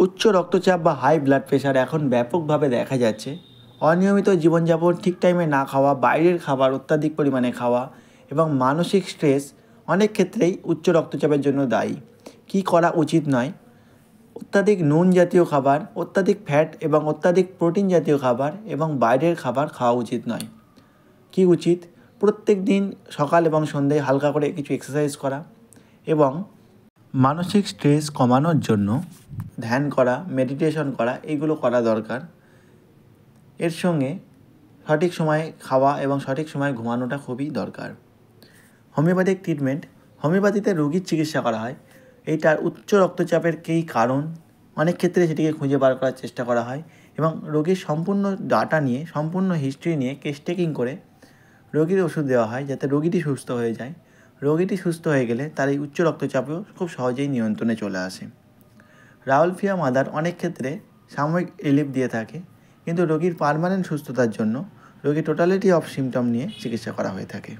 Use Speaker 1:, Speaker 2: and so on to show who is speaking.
Speaker 1: উচ্চ রক্তচাপ বা হাই ব্লাড প্রেশার এখন ব্যাপকভাবে দেখা যাচ্ছে। অনিয়মিত জীবনযাপন, ঠিক টাইমে না খাওয়া, বাইরের খাবার অত্যাধিক পরিমাণে খাওয়া এবং মানসিক স্ট্রেস অনেক ক্ষেত্রেই উচ্চ রক্তচাপের জন্য দায়ী। কী করা উচিত নয়? অত্যাধিক নুন জাতীয় খাবার, অত্যাধিক ফ্যাট এবং অত্যাধিক প্রোটিন জাতীয় খাবার এবং বাইরের খাবার খাওয়া উচিত নয়। কী উচিত? প্রত্যেক দিন সকাল এবং সন্ধ্যায় হালকা করে কিছু এক্সারসাইজ করা এবং মানসিক স্ট্রেস কমানোর জন্য ধ্যান করা, মেডিটেশন করা, এগুলো করা দরকার। এর সঙ্গে সঠিক সময়ে খাওয়া এবং সঠিক সময়ে ঘুমানোটা খুবই দরকার। হোমিওপ্যাথিক ট্রিটমেন্ট, হোমিওপ্যাথিতে রোগীর চিকিৎসা করা হয়। এইটার উচ্চ রক্তচাপের কী কারণ, অনেক ক্ষেত্রে সেটিকে খুঁজে বার করার চেষ্টা করা হয় এবং রোগীর সম্পূর্ণ ডাটা নিয়ে, সম্পূর্ণ হিস্ট্রি নিয়ে কেস টেকিং করে রোগীর ওষুধ দেওয়া হয় যাতে রোগীটি সুস্থ হয়ে যায়। রোগীটি সুস্থ হয়ে গেলে তার এই উচ্চ রক্তচাপও খুব সহজেই নিয়ন্ত্রণে চলে আসে। রাউলফিয়া মাদার অনেক ক্ষেত্রে সাময়িক রিলিফ দিয়ে থাকে, কিন্তু রোগীর পার্মানেন্ট সুস্থতার জন্য রোগীর টোটালিটি অফ সিমটম নিয়ে চিকিৎসা করা হয়ে থাকে।